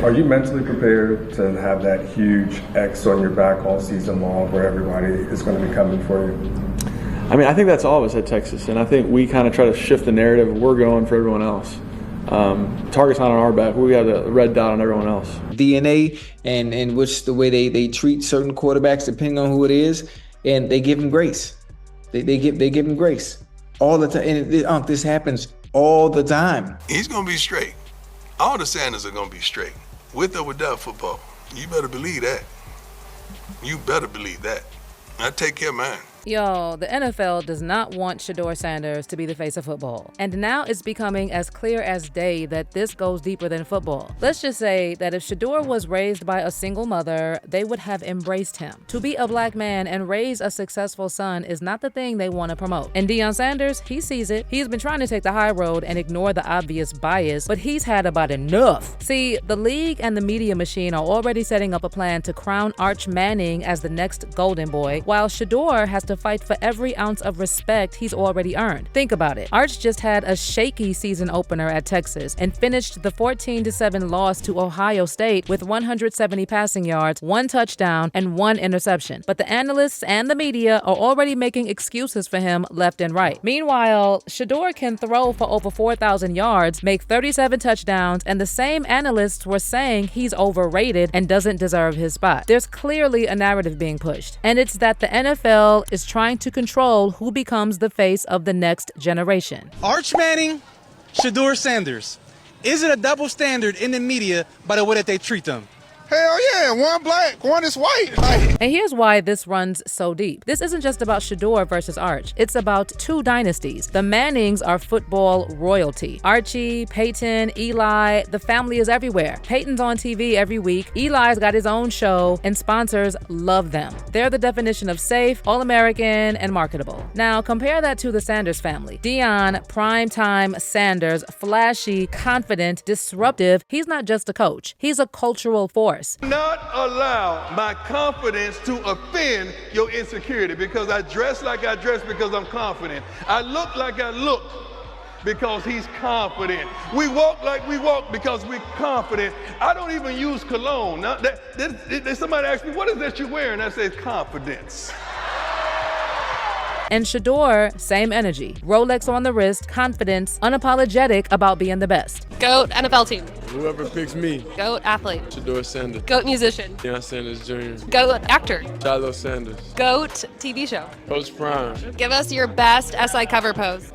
Are you mentally prepared to have that huge X on your back all season long where everybody is going to be coming for you? I mean, I think that's all of us at Texas, and I think we kind of try to shift the narrative. We're going for everyone else. Target's not on our back. We got a red dot on everyone else. DNA and which the way they treat certain quarterbacks depending on who it is, and they give them grace. They give them grace all the time, and this happens all the time. He's gonna be straight. All the Sanders are gonna be straight, with or without football. You better believe that. You better believe that. I take care of mine. Yo, the NFL does not want Shedeur Sanders to be the face of football. And now it's becoming as clear as day that this goes deeper than football. Let's just say that if Shedeur was raised by a single mother, they would have embraced him. To be a black man and raise a successful son is not the thing they want to promote. And Deion Sanders, he sees it. He's been trying to take the high road and ignore the obvious bias, but he's had about enough. See, the league and the media machine are already setting up a plan to crown Arch Manning as the next golden boy, while Shedeur has to fight for every ounce of respect he's already earned. Think about it. Arch just had a shaky season opener at Texas and finished the 14-7 loss to Ohio State with 170 passing yards, 1 touchdown, and 1 interception. But the analysts and the media are already making excuses for him left and right. Meanwhile, Shedeur can throw for over 4,000 yards, make 37 touchdowns, and the same analysts were saying he's overrated and doesn't deserve his spot. There's clearly a narrative being pushed, and it's that the NFL is trying to control who becomes the face of the next generation. Arch Manning, Shedeur Sanders. Is it a double standard in the media by the way that they treat them? Hell yeah, one black, one is white. And here's why this runs so deep. This isn't just about Shedeur versus Arch. It's about 2 dynasties. The Mannings are football royalty. Archie, Peyton, Eli, the family is everywhere. Peyton's on TV every week. Eli's got his own show, and sponsors love them. They're the definition of safe, all-American, and marketable. Now, compare that to the Sanders family. Deion, primetime Sanders, flashy, confident, disruptive. He's not just a coach. He's a cultural force. Not allow my confidence to offend your insecurity, because I dress like I dress because I'm confident. I look like I look because he's confident. We walk like we walk because we're confident. I don't even use cologne. Now, somebody asked me, what is that you're wearing? I say, confidence. And Shedeur, same energy. Rolex on the wrist, confidence, unapologetic about being the best. GOAT NFL team. Whoever picks me. GOAT athlete. Shedeur Sanders. GOAT musician. Deion Sanders Jr. GOAT actor. Deion Sanders. GOAT TV show. Coach Prime. Give us your best SI cover pose.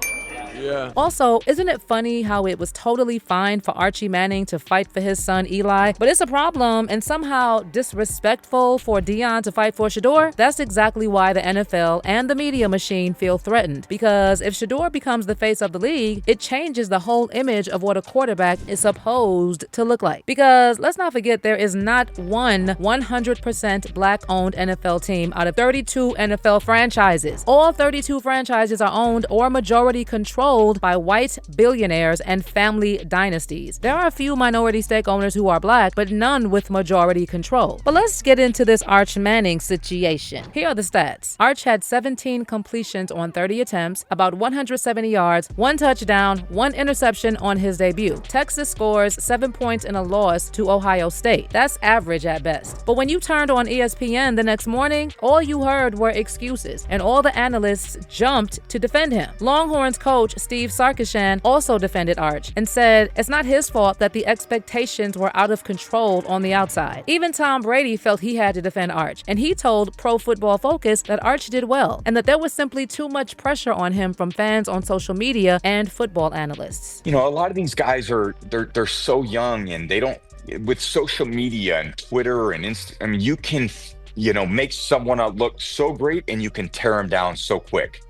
Yeah. Also, isn't it funny how it was totally fine for Archie Manning to fight for his son Eli, but it's a problem and somehow disrespectful for Deion to fight for Shedeur? That's exactly why the NFL and the media machine feel threatened, because if Shedeur becomes the face of the league, it changes the whole image of what a quarterback is supposed to look like. Because let's not forget, there is not one 100% black-owned NFL team out of 32 NFL franchises. All 32 franchises are owned or majority controlled by white billionaires and family dynasties. There are a few minority stake owners who are black, but none with majority control. But let's get into this Arch Manning situation. Here are the stats. Arch had 17 completions on 30 attempts, about 170 yards, 1 touchdown, 1 interception on his debut. Texas scores 7 points in a loss to Ohio State. That's average at best. But when you turned on ESPN the next morning, all you heard were excuses, and all the analysts jumped to defend him. Longhorns coach Steve Sarkisian also defended Arch and said it's not his fault that the expectations were out of control on the outside. Even Tom Brady felt he had to defend Arch, and he told Pro Football Focus that Arch did well and that there was simply too much pressure on him from fans on social media and football analysts. You know, a lot of these guys they're so young, and they don't, with social media and Twitter and I mean, you can, make someone look so great and you can tear them down so quick.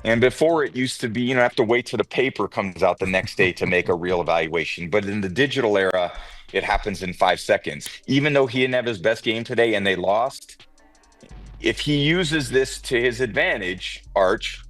And before, it used to be, you have to wait till the paper comes out the next day to make a real evaluation. But in the digital era, it happens in 5 seconds. Even though he didn't have his best game today and they lost, if he uses this to his advantage, Arch,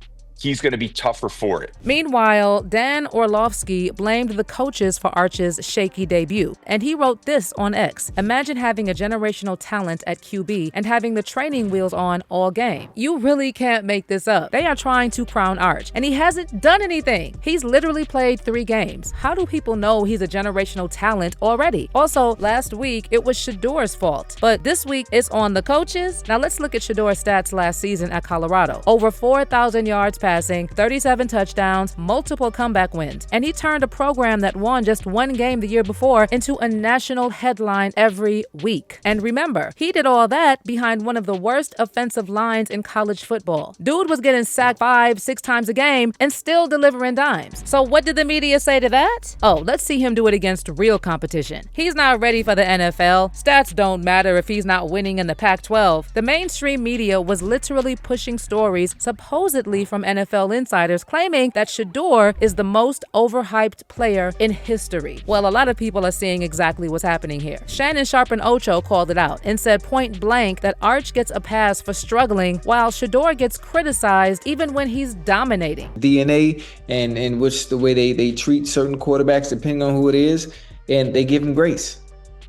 he's going to be tougher for it. Meanwhile, Dan Orlovsky blamed the coaches for Arch's shaky debut, and he wrote this on X. Imagine having a generational talent at QB and having the training wheels on all game. You really can't make this up. They are trying to crown Arch, and he hasn't done anything. He's literally played 3 games. How do people know he's a generational talent already? Also, last week, it was Shedeur's fault, but this week, it's on the coaches. Now let's look at Shedeur's stats last season at Colorado. Over 4,000 yards passing, 37 touchdowns, multiple comeback wins, and he turned a program that won just 1 game the year before into a national headline every week. And remember, he did all that behind one of the worst offensive lines in college football. Dude was getting sacked 5-6 times a game and still delivering dimes. So what did the media say to that? Oh, let's see him do it against real competition. He's not ready for the NFL. Stats don't matter if he's not winning in the Pac-12. The mainstream media was literally pushing stories supposedly from NFL insiders claiming that Shedeur is the most overhyped player in history. Well, a lot of people are seeing exactly what's happening here. Shannon Sharpen Ocho called it out and said point blank that Arch gets a pass for struggling while Shedeur gets criticized even when he's dominating. DNA and which the way they treat certain quarterbacks depending on who it is, and they give him grace.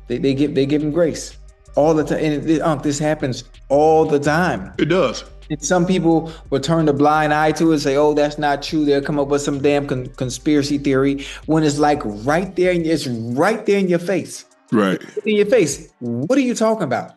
They give him grace all the time, and this happens all the time. It does. And some people will turn a blind eye to it and say, oh, that's not true. They'll come up with some damn conspiracy theory when it's like right there, it's right there in your face. Right. In your face. What are you talking about?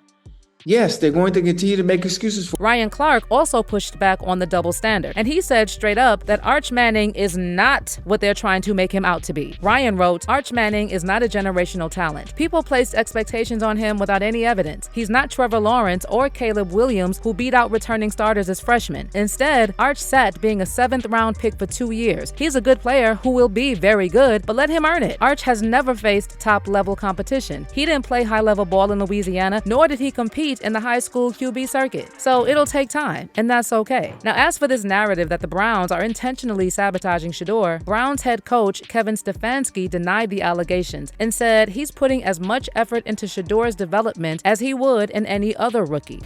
Yes, they're going to continue to make excuses for. Ryan Clark also pushed back on the double standard, and he said straight up that Arch Manning is not what they're trying to make him out to be. Ryan wrote, Arch Manning is not a generational talent. People placed expectations on him without any evidence. He's not Trevor Lawrence or Caleb Williams, who beat out returning starters as freshmen. Instead, Arch sat being a 7th-round pick for 2 years. He's a good player who will be very good, but let him earn it. Arch has never faced top-level competition. He didn't play high-level ball in Louisiana, nor did he compete in the high school QB circuit. So it'll take time, and that's okay. Now, as for this narrative that the Browns are intentionally sabotaging Shedeur, Browns head coach Kevin Stefanski denied the allegations and said he's putting as much effort into Shedeur's development as he would in any other rookie.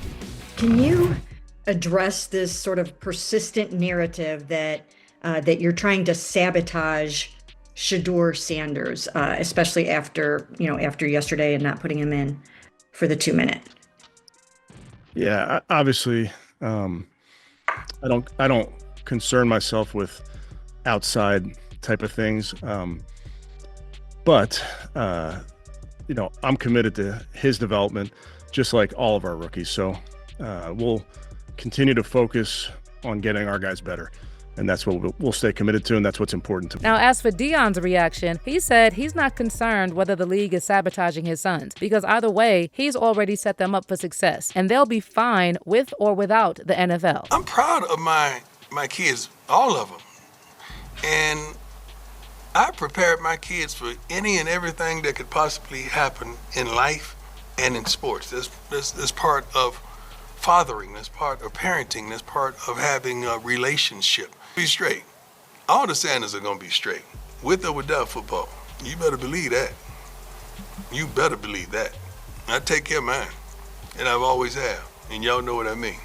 Can you address this sort of persistent narrative that you're trying to sabotage Shedeur Sanders, especially after yesterday and not putting him in for the 2-minute? Yeah, obviously, I don't concern myself with outside type of things, but I'm committed to his development, just like all of our rookies. So we'll continue to focus on getting our guys better. And that's what we'll stay committed to, and that's what's important to me. Now, as for Deion's reaction, he said he's not concerned whether the league is sabotaging his sons, because either way, he's already set them up for success, and they'll be fine with or without the NFL. I'm proud of my kids, all of them. And I prepared my kids for any and everything that could possibly happen in life and in sports. That's part of fathering, that's part of parenting, that's part of having a relationship. Be straight. All the Sanders are gonna be straight, with or without football. You better believe that. You better believe that. I take care of mine, and I've always have, and y'all know what I mean.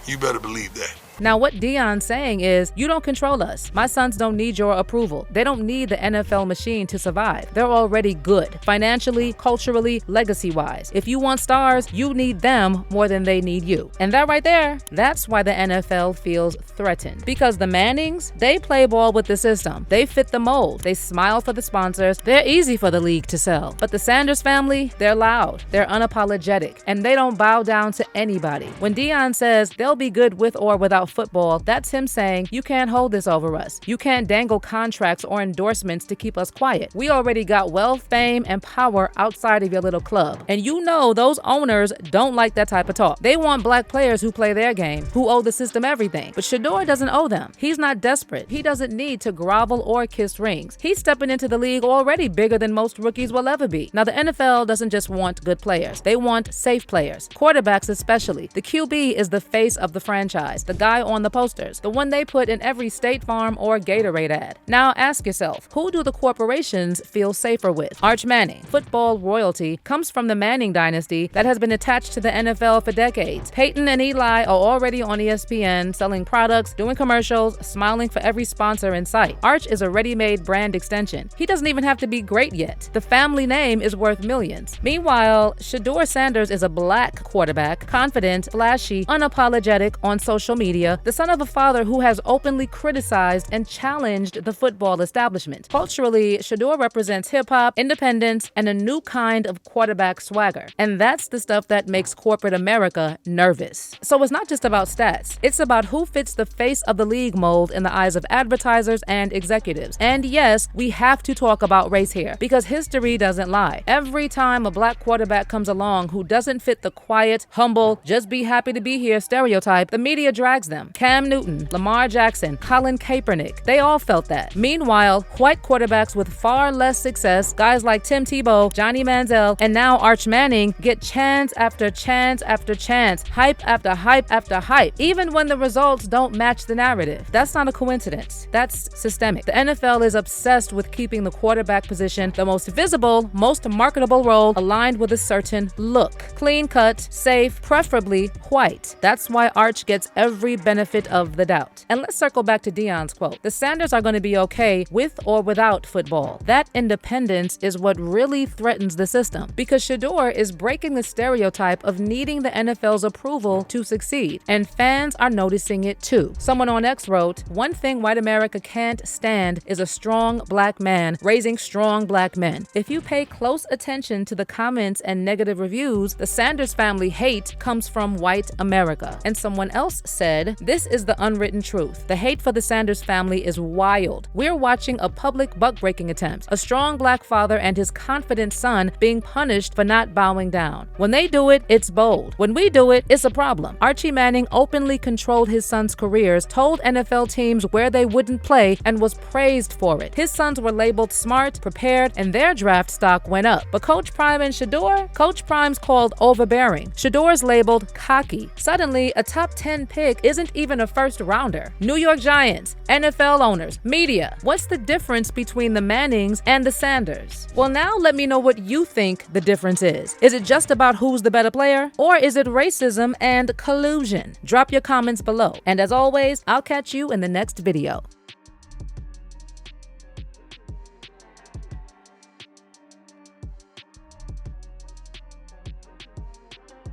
You better believe that. Now, what Deion's saying is, you don't control us. My sons don't need your approval. They don't need the NFL machine to survive. They're already good, financially, culturally, legacy-wise. If you want stars, you need them more than they need you. And that right there, that's why the NFL feels threatened. Because the Mannings, they play ball with the system. They fit the mold. They smile for the sponsors. They're easy for the league to sell. But the Sanders family, they're loud. They're unapologetic. And they don't bow down to anybody. When Deion says they'll be good with or without football, that's him saying, you can't hold this over us. You can't dangle contracts or endorsements to keep us quiet. We already got wealth, fame, and power outside of your little club. And you know those owners don't like that type of talk. They want black players who play their game, who owe the system everything. But Shedeur doesn't owe them. He's not desperate. He doesn't need to grovel or kiss rings. He's stepping into the league already bigger than most rookies will ever be. Now, the NFL doesn't just want good players. They want safe players, quarterbacks especially. The QB is the face of the franchise, the guy guy on the posters, the one they put in every State Farm or Gatorade ad. Now ask yourself, who do the corporations feel safer with? Arch Manning, football royalty, comes from the Manning dynasty that has been attached to the NFL for decades. Peyton and Eli are already on ESPN, selling products, doing commercials, smiling for every sponsor in sight. Arch is a ready-made brand extension. He doesn't even have to be great yet. The family name is worth millions. Meanwhile, Shedeur Sanders is a black quarterback, confident, flashy, unapologetic on social media, the son of a father who has openly criticized and challenged the football establishment. Culturally, Shedeur represents hip-hop, independence, and a new kind of quarterback swagger. And that's the stuff that makes corporate America nervous. So it's not just about stats. It's about who fits the face of the league mold in the eyes of advertisers and executives. And yes, we have to talk about race here, because history doesn't lie. Every time a black quarterback comes along who doesn't fit the quiet, humble, just be happy to be here stereotype, the media drags them. Cam Newton, Lamar Jackson, Colin Kaepernick, they all felt that. Meanwhile, white quarterbacks with far less success, guys like Tim Tebow, Johnny Manziel, and now Arch Manning, get chance after chance after chance, hype after hype after hype, even when the results don't match the narrative. That's not a coincidence. That's systemic. The NFL is obsessed with keeping the quarterback position the most visible, most marketable role aligned with a certain look. Clean cut, safe, preferably white. That's why Arch gets every benefit of the doubt. And let's circle back to Deion's quote. The Sanders are going to be okay with or without football. That independence is what really threatens the system, because Shedeur is breaking the stereotype of needing the NFL's approval to succeed, and fans are noticing it too. Someone on X wrote, "One thing white America can't stand is a strong black man raising strong black men." If you pay close attention to the comments and negative reviews, the Sanders family hate comes from white America. And someone else said, "This is the unwritten truth. The hate for the Sanders family is wild. We're watching a public buck-breaking attempt, a strong black father and his confident son being punished for not bowing down. When they do it, it's bold. When we do it, it's a problem." Archie Manning openly controlled his sons' careers, told NFL teams where they wouldn't play, and was praised for it. His sons were labeled smart, prepared, and their draft stock went up. But Coach Prime and Shedeur? Coach Prime's called overbearing. Shedeur's labeled cocky. Suddenly, a top 10 pick isn't even a first rounder. New York Giants, NFL owners, media. What's the difference between the Mannings and the Sanders? Well, now let me know what you think the difference is. Is it just about who's the better player? Or is it racism and collusion? Drop your comments below. And as always, I'll catch you in the next video.